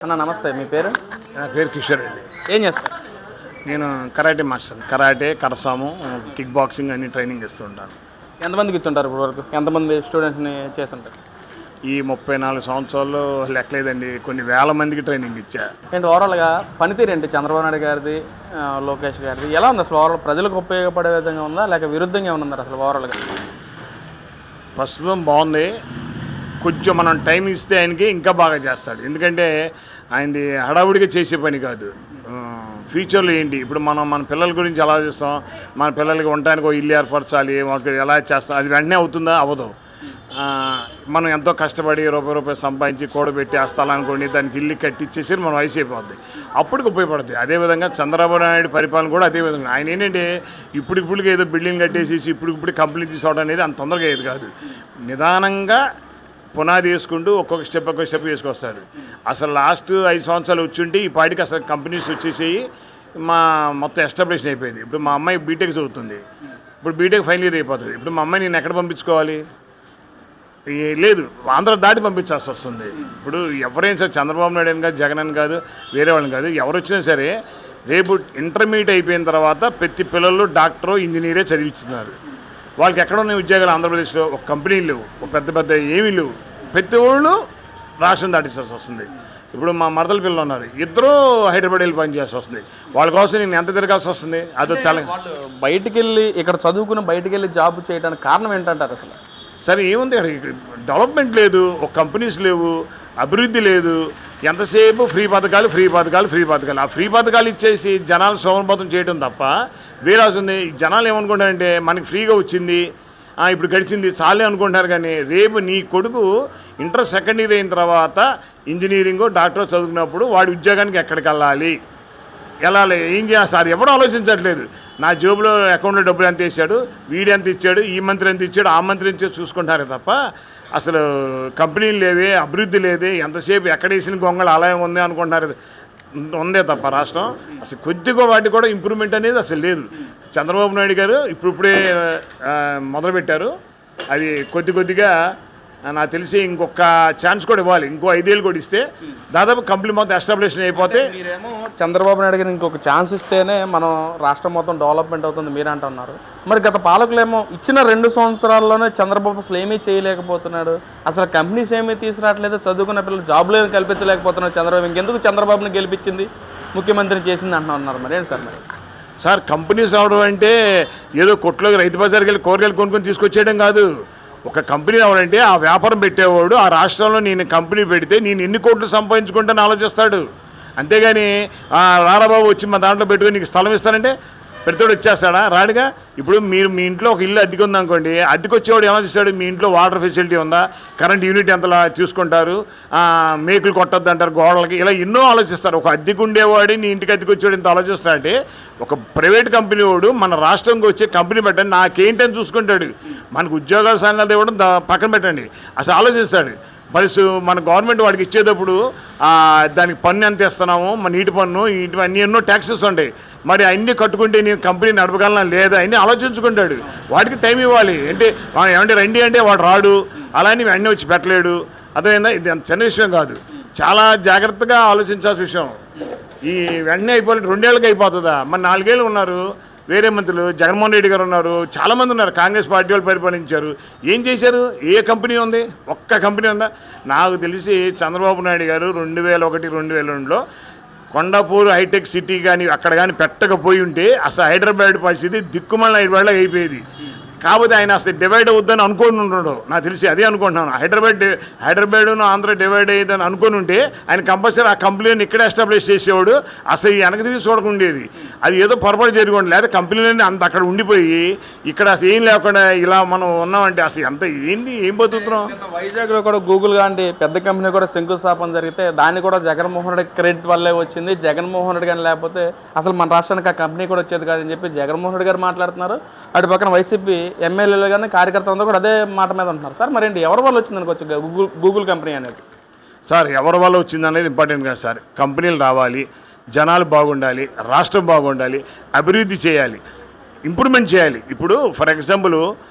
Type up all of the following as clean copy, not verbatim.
అన్న నమస్తే, మీ పేరు? నా పేరు కిషోర్ అండి. ఏం చేస్తారు? నేను కరాటే మాస్టర్. కరాటే, కరసాము, కిక్ బాక్సింగ్ అన్ని ట్రైనింగ్ ఇస్తూ ఉంటాను. ఎంతమందికి ఇచ్చుంటారు ఇప్పుడు వరకు? ఎంతమంది స్టూడెంట్స్ని చేస్తుంటారు? ఈ 34 సంవత్సరాల్లో లెక్కలేదండి, కొన్ని వేల మందికి ట్రైనింగ్ ఇచ్చా. ఏంటి ఓవరాల్గా పనితీరు ఏంటి చంద్రబాబు నాయుడు గారిది, లోకేష్ గారిది ఎలా ఉంది అసలు? ఓవరాల్ ప్రజలకు ఉపయోగపడే విధంగా ఉందా లేక విరుద్ధంగా ఉన్నారు అసలు ఓవరాల్గా? ప్రస్తుతం బాగుంది. కొంచెం మనం టైం ఇస్తే ఆయనకి ఇంకా బాగా చేస్తాడు. ఎందుకంటే ఆయనది హడావుడిగా చేసే పని కాదు. ఫ్యూచర్లో ఏంటి, ఇప్పుడు మనం మన పిల్లల గురించి ఎలా చేస్తాం, మన పిల్లలకి ఉండటానికి ఒక ఇల్లు ఏర్పరచాలి, మాకు ఎలా చేస్తాం, అది వెంటనే అవుతుందా? అవ్వదు. మనం ఎంతో కష్టపడి రూపాయి సంపాదించి కూడబెట్టి ఆ స్థలాన్ని కొని దానికి ఇల్లు కట్టించేసి మనం వయసు అయిపోద్ది, అప్పటికి ఉపయోగపడుతుంది. అదేవిధంగా చంద్రబాబు నాయుడు పరిపాలన కూడా అదేవిధంగా. ఆయన ఏంటంటే ఇప్పుడికి ఏదో బిల్డింగ్ కట్టేసేసి ఇప్పుడు కంప్లీట్ తీసుకోవడం అనేది అంత తొందరగా ఏది కాదు. నిదానంగా పునాది వేసుకుంటూ ఒక్కొక్క స్టెప్ వేసుకొస్తారు. అసలు లాస్ట్ 5 సంవత్సరాలు వచ్చుంటే ఈ పాటికి అసలు కంపెనీస్ వచ్చేసేయి మొత్తం ఎస్టాబ్లిష్ అయిపోయింది. ఇప్పుడు మా అమ్మాయి బీటెక్ చదువుతుంది, ఇప్పుడు బీటెక్ ఫైనల్ ఇయర్ అయిపోతుంది. ఇప్పుడు మా అమ్మాయి నేను ఎక్కడ పంపించుకోవాలి? లేదు, ఆంధ్ర దాటి పంపించాల్సి వస్తుంది. ఇప్పుడు ఎవరైనా సరే, చంద్రబాబు నాయుడు అని కాదు, జగన్ అని కాదు, వేరే వాళ్ళని కాదు, ఎవరు వచ్చినా సరే రేపు ఇంటర్మీడియట్ అయిపోయిన తర్వాత ప్రతి పిల్లలు డాక్టరు, ఇంజనీరే చదివిస్తున్నారు. వాళ్ళకి ఎక్కడ ఉన్నాయి ఉద్యోగాలు? ఆంధ్రప్రదేశ్లో ఒక కంపెనీలు లేవు, ఒక పెద్ద ఏమీ లేవు. ప్రతి వాళ్ళు రాష్ట్రం దాటించాల్సి వస్తుంది. ఇప్పుడు మా మరదల పిల్లలు ఉన్నారు, ఇద్దరూ హైదరాబాద్ వెళ్ళి పని చేయాల్సి వస్తుంది. వాళ్ళ కోసం నేను ఎంత తిరగాల్సి వస్తుంది? అదో వాళ్ళు బయటికి వెళ్ళి ఇక్కడ చదువుకుని బయటికి వెళ్ళి జాబ్ చేయడానికి కారణం ఏంటంటారు అసలు? సరే, ఏముంది, డెవలప్మెంట్ లేదు, ఒక కంపెనీస్ లేవు, అభివృద్ధి లేదు. ఎంతసేపు ఫ్రీ పథకాలు. ఆ ఫ్రీ పథకాలు ఇచ్చేసి జనాలు సోమరిపోతం చేయడం తప్ప వేరే ఉంది. జనాలు ఏమనుకుంటారంటే మనకి ఫ్రీగా వచ్చింది, ఇప్పుడు గడిచింది చాలే అనుకుంటారు. కానీ రేపు నీ కొడుకు ఇంటర్ సెకండ్ ఇయర్ అయిన తర్వాత ఇంజనీరింగ్ డాక్టర్ చదువుకున్నప్పుడు వాడి ఉద్యోగానికి ఎక్కడికి వెళ్ళాలి, వెళ్ళాలి, ఏం చేస్తారు? ఎవడో ఆలోచించట్లేదు. నా జేబులో అకౌంట్లో డబ్బులు ఎంత వేసాడు, వీడు ఎంత ఇచ్చాడు, ఈ మంత్రి ఎంత ఇచ్చాడు, ఆ మంత్రి ఎంత చూసుకుంటారే తప్ప అసలు కంపెనీలు లేవే, అభివృద్ధి లేదే, ఎంతసేపు ఎక్కడ వేసిన గొంగళ ఆలయం ఉంది అనుకుంటున్నారు. ఉందే తప్ప రాష్ట్రం అసలు కొద్దిగా వాటికి కూడా ఇంప్రూవ్మెంట్ అనేది అసలు లేదు. చంద్రబాబు నాయుడు గారు ఇప్పుడే మొదలుపెట్టారు. అది కొద్దిగా నాకు తెలిసి ఇంకొక ఛాన్స్ కూడా ఇవ్వాలి. ఇంకో 5 ఏళ్ళు కూడా ఇస్తే దాదాపు కంపెనీ మొత్తం ఎస్టాబ్లిష్ అయిపోతే. మీరేమో చంద్రబాబు నాయుడు గారు ఇంకొక ఛాన్స్ ఇస్తేనే మనం రాష్ట్రం మొత్తం డెవలప్మెంట్ అవుతుంది మీరు అంటున్నారు. మరి గత పాలకులేమో ఇచ్చిన 2 సంవత్సరాల్లోనే చంద్రబాబు అసలు ఏమీ చేయలేకపోతున్నాడు, అసలు కంపెనీస్ ఏమీ తీసుకురావట్లేదు, చదువుకున్న పిల్లలు జాబ్లు కల్పించలేకపోతున్నాడు చంద్రబాబు. ఇంకెందుకు చంద్రబాబుని గెలిపించింది, ముఖ్యమంత్రిని చేసింది అంటున్నారు. మరి ఏంటి సార్? మరి సార్, కంపెనీస్ రావడం అంటే ఏదో కొట్లోకి రైతు బజార్కి వెళ్ళి కూరగాయలు కొనుక్కొని తీసుకొచ్చేయడం కాదు. ఒక కంపెనీ రావాలంటే ఆ వ్యాపారం పెట్టేవాడు ఆ రాష్ట్రంలో నేను కంపెనీ పెడితే నేను ఎన్ని కోట్లు సంపాదించుకుంటానని ఆలోచిస్తాడు. అంతేగాని రారాబాబు వచ్చి మా దాంట్లో పెట్టుకుని నీకు స్థలం ఇస్తానంటే పెడతాడు, వచ్చేస్తాడా? రాడుగా. ఇప్పుడు మీరు మీ ఇంట్లో ఒక ఇల్లు అద్దెకు ఉందనుకోండి, అద్దెకు వచ్చేవాడు ఏమో చూస్తాడు, మీ ఇంట్లో వాటర్ ఫెసిలిటీ ఉందా, కరెంట్ యూనిట్ ఎంతలా తీసుకుంటారు, మేకులు కొట్టద్దు అంటారు గోడలకి, ఇలా ఎన్నో ఆలోచిస్తారు. ఒక అద్దెకు ఉండేవాడు నీ ఇంటికి అద్దెకు వచ్చేవాడు ఇంత ఆలోచిస్తాడంటే, ఒక ప్రైవేట్ కంపెనీ వాడు మన రాష్ట్రంకి వచ్చే కంపెనీ పెట్టండి నాకేంటని చూసుకుంటాడు. మనకు ఉద్యోగాల సంఘాలు ఇవ్వడం పక్కన పెట్టండి, అసలు ఆలోచిస్తాడు. మరి మన గవర్నమెంట్ వాడికి ఇచ్చేటప్పుడు దానికి పన్ను ఎంత ఇస్తున్నాము, మన నీటి పన్ను, అన్నీ ఎన్నో ట్యాక్సెస్ ఉంటాయి. మరి అన్నీ కట్టుకుంటే నేను కంపెనీ నడపగలనా లేదా అన్నీ ఆలోచించుకుంటాడు. వాడికి టైం ఇవ్వాలి. అంటే ఏమంటే రండి అంటే వాడు రాడు, అలానే అన్నీ వచ్చి పెట్టలేడు. అదేవిధంగా ఇది అంత చిన్న విషయం కాదు, చాలా జాగ్రత్తగా ఆలోచించాల్సిన విషయం. ఈ వెంటనే అయిపోయి 2 ఏళ్ళకి అయిపోతుందా? మరి 4 ఏళ్ళు ఉన్నారు వేరే మంత్రులు, జగన్మోహన్ రెడ్డి గారు ఉన్నారు, చాలామంది ఉన్నారు, కాంగ్రెస్ పార్టీ వాళ్ళు పరిపాలించారు. ఏం చేశారు? ఏ కంపెనీ ఉంది? ఒక్క కంపెనీ ఉందా? నాకు తెలిసి చంద్రబాబు నాయుడు గారు 2001, 2002లో కొండాపూర్ హైటెక్ సిటీ కానీ అక్కడ కానీ పెట్టకపోయి ఉంటే అసలు హైదరాబాద్ పరిస్థితి దిక్కుమల్ల హైదరాబాద్లో అయిపోయేది. కాకపోతే ఆయన అసలు డివైడ్ అవుద్దని అనుకోని ఉంటాడు. నాకు తెలిసి అదే అనుకుంటున్నాను. హైదరాబాద్ను ఆంధ్ర డివైడ్ అయ్యేదని అనుకుని ఉంటే ఆయన కంపల్సరీ ఆ కంపెనీని ఇక్కడ ఎస్టాబ్లిష్ చేసేవాడు. అసలు వెనక తిరిగి చూడకుండేది. అది ఏదో పొరపాటు జరుగుండి, లేదా కంపెనీలన్నీ అంత అక్కడ ఉండిపోయి ఇక్కడ అసలు ఏం లేకుండా ఇలా మనం ఉన్నామంటే అసలు ఎంత ఏంటి, ఏం బతుకుతున్నాం? వైజాగ్లో కూడా గూగుల్ లాంటి పెద్ద కంపెనీ కూడా శంకుస్థాపన జరిగితే దాన్ని కూడా జగన్మోహన్ రెడ్డి క్రెడిట్ వల్లే వచ్చింది. జగన్మోహన్ రెడ్డి కానీ లేకపోతే అసలు మన రాష్ట్రానికి ఆ కంపెనీ కూడా వచ్చేది కాదని చెప్పి జగన్మోహన్ రెడ్డి గారు మాట్లాడుతున్నారు. అటు పక్కన వైసీపీ ఎమ్మెల్యేలు కానీ కార్యకర్తలందరూ కూడా అదే మాట మీద ఉంటున్నారు. సార్ మరి ఏంటి, ఎవరి వల్ల వచ్చింది అనుకోవచ్చు గూగుల్ కంపెనీ అనేది? సార్, ఎవరి వల్ల వచ్చింది అనేది ఇంపార్టెంట్ కాదు సార్. కంపెనీలు రావాలి, జనాలు బాగుండాలి, రాష్ట్రం బాగుండాలి, అభివృద్ధి చేయాలి, ఇంప్రూవ్మెంట్ చేయాలి. ఇప్పుడు ఫర్ ఎగ్జాంపుల్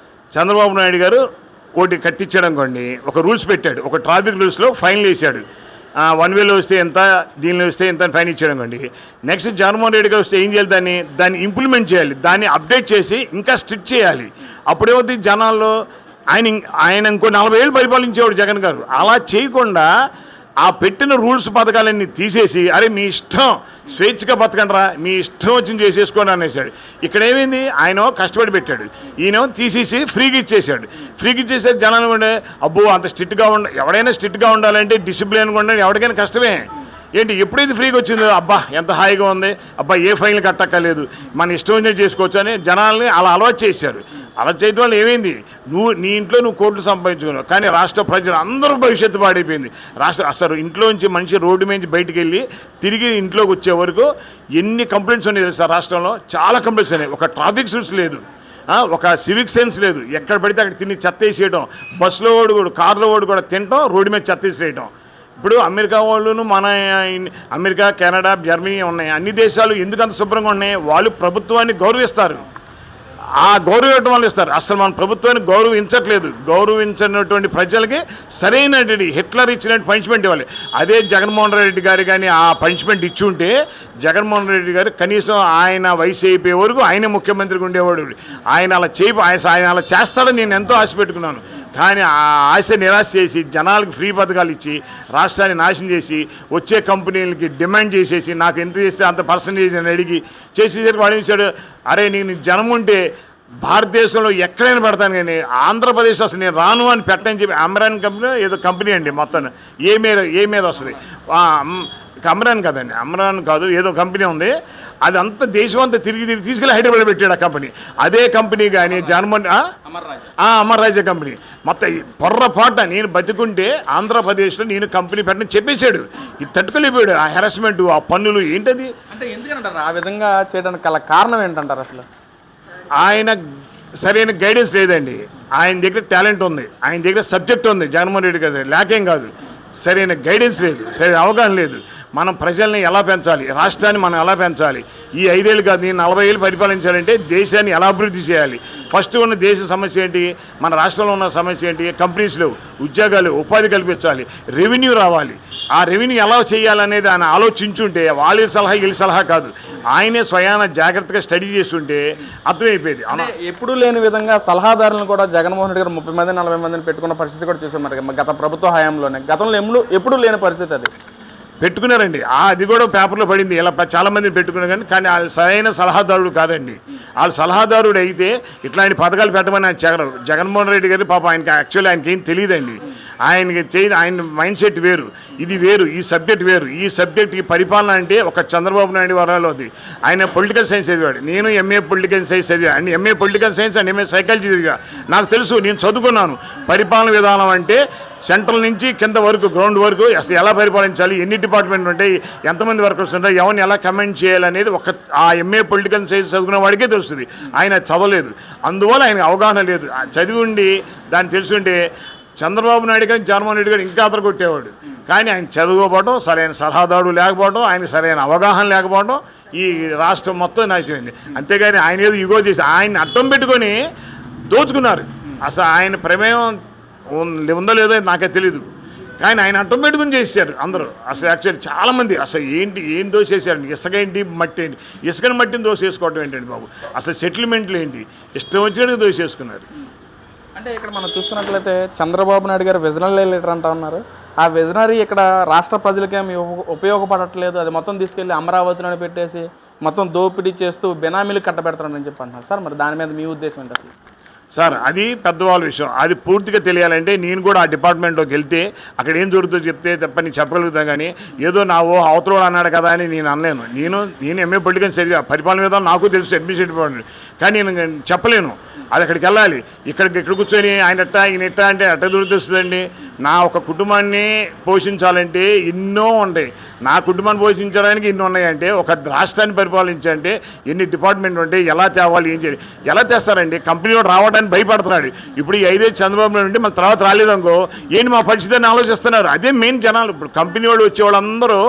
చంద్రబాబు నాయుడు గారు ఒకటి కట్టించాడు అనుకోండి, ఒక రూల్స్ పెట్టాడు, ఒక ట్రాఫిక్ రూల్స్లో ఫైన్లు వేసాడు. వన్ వేలో వస్తే ఎంత, దీనిలో వస్తే ఎంత అని ఫైన్ ఇచ్చేయడం అండి. నెక్స్ట్ జగన్మోహన్ రెడ్డి గారు వస్తే ఏం చేయాలి, దాన్ని ఇంప్లిమెంట్ చేయాలి, దాన్ని అప్డేట్ చేసి ఇంకా స్ట్రిక్ట్ చేయాలి. అప్పుడేమవుతుంది జనాల్లో ఆయన ఇంకో 40 ఏళ్ళు పరిపాలించేవాడు జగన్ గారు. అలా చేయకుండా ఆ పెట్టిన రూల్స్ పథకాలన్నీ తీసేసి అరే మీ ఇష్టం స్వేచ్ఛగా బతకండిరా, మీ ఇష్టం వచ్చింది చేసేసుకోండి అనేసాడు. ఇక్కడ ఏమైంది, ఆయన కష్టపడి పెట్టాడు, ఈయన తీసేసి ఫ్రీగా ఇచ్చేసాడు. ఫ్రీగా ఇచ్చేసారు. జనాలు కూడా అబ్బో అంత స్ట్రిక్ట్గా ఎవడైనా స్ట్రిక్ట్గా ఉండాలంటే డిసిప్లిన్గా ఉండాలి, ఎవరికైనా కష్టమే. ఏంటి ఎప్పుడైతే ఫ్రీగా వచ్చిందో అబ్బా ఎంత హాయిగా ఉంది, అబ్బా ఏ ఫైన్లు కట్టక్కర్లేదు, మన ఇష్టం వచ్చినట్టు చేసుకోవచ్చు అని జనాల్ని అలా అలవాటు చేశారు. అలా చేయడం వల్ల ఏమైంది, నీ ఇంట్లో నువ్వు కోట్లు సంపాదించుకున్నావు, కానీ రాష్ట్ర ప్రజలు అందరూ భవిష్యత్తు పాడైపోయింది. అసలు ఇంట్లో నుంచి మనిషి రోడ్డు మీద బయటికి వెళ్ళి తిరిగి ఇంట్లోకి వచ్చే వరకు ఎన్ని కంప్లైంట్స్ ఉన్నాయి తెలుసా రాష్ట్రంలో, చాలా కంప్లైంట్స్ ఉన్నాయి. ఒక ట్రాఫిక్ రూల్స్ లేదు, ఒక సివిక్ సెన్స్ లేదు, ఎక్కడ పడితే అక్కడ తిని చెత్త వేసేయడం, బస్సులో వాడు కూడా కార్లో వాడు కూడా తినడం, రోడ్డు మీద చెత్త వేసేయడం. ఇప్పుడు అమెరికా వాళ్ళను మన అమెరికా, కెనడా, జర్మనీ ఉన్నాయి, అన్ని దేశాలు ఎందుకు అంత శుభ్రంగా ఉన్నాయి, వాళ్ళు ప్రభుత్వాన్ని గౌరవిస్తారు, ఆ గౌరవం వాళ్ళు ఇస్తారు. అసలు మన ప్రభుత్వాన్ని గౌరవించట్లేదు. గౌరవించినటువంటి ప్రజలకి సరైనటువంటి హిట్లర్ ఇచ్చినట్టు పనిష్మెంట్ ఇవ్వాలి. అదే జగన్మోహన్ రెడ్డి గారు కానీ ఆ పనిష్మెంట్ ఇచ్చి ఉంటే జగన్మోహన్ రెడ్డి గారు కనీసం ఆయన వయసు అయిపోయే వరకు ఆయన ముఖ్యమంత్రిగా ఉండేవాడు. ఆయన అలా చేస్తాడని నేను ఎంతో ఆశ పెట్టుకున్నాను. కానీ ఆ ఆశ నిరాశ చేసి జనాలకు ఫ్రీ పథకాలు ఇచ్చి రాష్ట్రాన్ని నాశనం చేసి వచ్చే కంపెనీలకి డిమాండ్ చేసేసి నాకు ఎంత చేస్తే అంత పర్సంటేజ్ అని అడిగి చేసేసరికి వాడు ఇచ్చాడు, అరే నేను జనం ఉంటే భారతదేశంలో ఎక్కడైనా పెడతాను, కానీ ఆంధ్రప్రదేశ్ అసలు నేను రాను అని పెట్టని చెప్పి అమరాన్ కంపెనీ ఏదో కంపెనీ అండి, మొత్తం ఏ మీద వస్తుంది, అమరాన్ కాదండి, అమరాన్ కాదు, ఏదో కంపెనీ ఉంది, అది అంతా దేశం అంతా తిరిగి తీసుకెళ్ళి హైదరాబాద్ పెట్టాడు ఆ కంపెనీ. అదే కంపెనీ కానీ జర్మన్ అమర్ రాజా కంపెనీ మొత్తం పొర్రపాట నేను బతికుంటే ఆంధ్రప్రదేశ్లో నేను కంపెనీ పెట్టని చెప్పేశాడు. ఇది తట్టుకోలేకపోయాడు, ఆ హెరాస్మెంట్, ఆ పన్నులు ఏంటది. అంటే ఎందుకంటారు ఆ విధంగా చేయడానికి గల కారణం ఏంటంటారు? అసలు ఆయన సరైన గైడెన్స్ లేదండి. ఆయన దగ్గర టాలెంట్ ఉంది, ఆయన దగ్గర సబ్జెక్ట్ ఉంది, జగన్మోహన్ రెడ్డి గారి లేకేం కాదు, సరైన గైడెన్స్ లేదు, సరైన అవగాహన లేదు. మనం ప్రజల్ని ఎలా పెంచాలి, రాష్ట్రాన్ని మనం ఎలా పెంచాలి, ఈ 5 ఏళ్ళు కాదు నేను 40 ఏళ్ళు పరిపాలించాలంటే దేశాన్ని ఎలా అభివృద్ధి చేయాలి, ఫస్ట్ ఉన్న దేశ సమస్య ఏంటి, మన రాష్ట్రంలో ఉన్న సమస్య ఏంటి, కంపెనీస్ లేవు, ఉద్యోగాలు, ఉపాధి కల్పించాలి, రెవెన్యూ రావాలి, ఆ రెవెన్యూ ఎలా చేయాలనేది ఆయన ఆలోచించుంటే వాళ్ళ సలహా వీళ్ళ సలహా కాదు, ఆయనే స్వయాన జాగ్రత్తగా స్టడీ చేస్తుంటే అర్థమైపోయేది. ఎప్పుడూ లేని విధంగా సలహాదారులను కూడా జగన్మోహన్ రెడ్డి గారు 30 మంది 40 మందిని పెట్టుకున్న పరిస్థితి కూడా చూసాం మరి గత ప్రభుత్వ హయాంలోనే. గతంలో ఎప్పుడూ లేని పరిస్థితి అది పెట్టుకున్నారండి. అది కూడా పేపర్లో పడింది, ఇలా చాలామందిని పెట్టుకున్నారు, కానీ వాళ్ళు సరైన సలహాదారుడు కాదండి. వాళ్ళు సలహాదారుడు అయితే ఇట్లాంటి పథకాలు పెట్టమని ఆయన చెగలరు. జగన్మోహన్ రెడ్డి గారు పాప ఆయనకి ఏం తెలియదండి. ఆయన మైండ్ సెట్ వేరు, ఇది వేరు, ఈ సబ్జెక్ట్ వేరు. ఈ సబ్జెక్ట్ ఈ పరిపాలన అంటే ఒక చంద్రబాబు నాయుడు వరాలోది. ఆయన పొలిటికల్ సైన్స్ చదివాడు, నేను ఎంఏ పొలిటికల్ సైన్స్ చదివా and MA political science and MA psychology చదివా. నాకు తెలుసు, నేను చదువుకున్నాను. పరిపాలన విధానం అంటే సెంట్రల్ నుంచి కింద వరకు, గ్రౌండ్ వరకు అసలు ఎలా పరిపాలించాలి, ఎన్ని డిపార్ట్మెంట్ ఉంటాయి, ఎంతమంది వర్కర్స్ ఉంటాయి, ఎవరిని ఎలా కమెంట్ చేయాలనేది ఆ ఎంఏ పొలిటికల్ సైన్స్ చదువుకున్న వాడికే తెలుస్తుంది. ఆయన చదవలేదు, అందువల్ల ఆయనకు అవగాహన లేదు. చదివి ఉండి దాన్ని తెలుసుంటే చంద్రబాబు నాయుడు కానీ జగన్మోహన్ రెడ్డి గారు ఇంకా అతను కొట్టేవాడు. కానీ ఆయన చదువుకోవడం, సరైన సలహాదారుడు లేకపోవడం, ఆయన సరైన అవగాహన లేకపోవడం ఈ రాష్ట్రం మొత్తం నాశనమైంది. అంతేగాని ఆయన ఏదో ఇగో చేసి ఆయన్ని అడ్డం పెట్టుకొని దోచుకున్నారు. అసలు ఆయన ప్రమేయం ఉందో లేదో నాకే తెలీదు, కానీ ఆయన అడ్డం పెట్టుకుని చేశారు అందరూ. అసలు యాక్చువల్లీ చాలామంది అసలు ఏం దోసేసారు, ఇసుక ఏంటి, మట్టి ఏంటి, ఇసుకని మట్టిని దోసేసుకోవడం ఏంటండి బాబు, అసలు సెటిల్మెంట్లు ఏంటి, ఇష్టం వచ్చినట్టు దోసేసుకున్నారు. అంటే ఇక్కడ మనం చూసుకున్నట్లయితే చంద్రబాబు నాయుడు గారు విజనరీ లీడర్ అంటా ఉన్నారు. ఆ విజనరీ ఇక్కడ రాష్ట్ర ప్రజలకేమి ఉపయోగపడట్లేదు, అది మొత్తం తీసుకెళ్ళి అమరావతిలో పెట్టేసి మొత్తం దోపిడీ చేస్తూ బినామీలు కట్టబెడతారని చెప్పి అంటున్నారు సార్. మరి దాని మీద మీ ఉద్దేశం ఏంటి అసలు? సార్ అది పెద్దవాళ్ళ విషయం, అది పూర్తిగా తెలియాలంటే నేను కూడా ఆ డిపార్ట్మెంట్లోకి వెళ్తే అక్కడ ఏం జరుగుతుందో చెప్తే తప్ప నేను చెప్పగలుగుతాను. కానీ ఏదో నా అవతల అన్నాడు కదా అని నేను అనలేను. నేను ఎంఏ పొలిటికల్ చదివా, పరిపాలన విధానం నాకు తెలుసు, అడ్మినిస్ట్రేటివ్ డిపార్ట్మెంట్, కానీ నేను చెప్పలేను. అది అక్కడికి వెళ్ళాలి. ఇక్కడ కూర్చొని ఆయన ఎట్టా అంటే అట్ట దొరుకుతుందండి. నా ఒక కుటుంబాన్ని పోషించాలంటే ఎన్నో ఉంటాయి. నా కుటుంబాన్ని పోషించడానికి ఎన్ని ఉన్నాయంటే, ఒక రాష్ట్రాన్ని పరిపాలించాలంటే ఎన్ని డిపార్ట్మెంట్లు ఉంటాయి, ఎలా తేవాలి, ఏం చేయాలి, ఎలా తెస్తారండి. కంపెనీలో రావడానికి భయపడుతున్నాడు. ఇప్పుడు ఈ 5 ఏళ్ళు చంద్రబాబు నాయుడు ఉంటే మన తర్వాత రాలేదనుకో ఏంటి మా పరిస్థితి అని ఆలోచిస్తున్నారు. అదే మెయిన్ జనాలు. ఇప్పుడు కంపెనీ వాళ్ళు వచ్చేవాళ్ళందరూ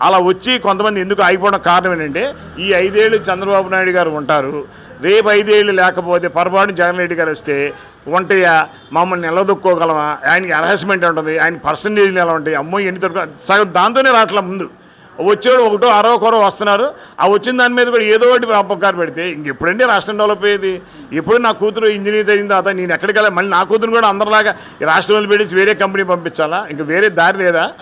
అలా వచ్చి కొంతమంది ఎందుకు ఆగిపోవడం కారణం ఏంటంటే, ఈ 5 ఏళ్ళు చంద్రబాబు నాయుడు గారు ఉంటారు, రేపు 5 ఏళ్ళు లేకపోతే పొరపాటు జగన్ రెడ్డి గారు వస్తే ఉంటాయా, మమ్మల్ని నిలదొక్కోగలమా, ఆయనకి హెరాస్మెంట్ ఉంటుంది, ఆయన పర్సంటేజ్లు ఎలా ఉంటాయి, అమ్మో ఎన్ని తరపు సగం దాంతోనే రావట్లే. ముందు వచ్చేవాడు ఒకటో అరవ కొరవ వస్తున్నారు, ఆ వచ్చిన దాని మీద కూడా ఏదో ఒకటి అపకారం పెడితే ఇంకెప్పుడంటే రాష్ట్రం డెవలప్ అయ్యేది. ఎప్పుడు నా కూతురు ఇంజనీర్ అయింది తర్వాత నేను ఎక్కడికి వెళ్ళాలి, మళ్ళీ నా కూతురు కూడా అందరిలాగా ఈ రాష్ట్రం వదిలిపెట్టి వేరే కంపెనీ పంపించాలా, ఇంకా వేరే దారి లేదా?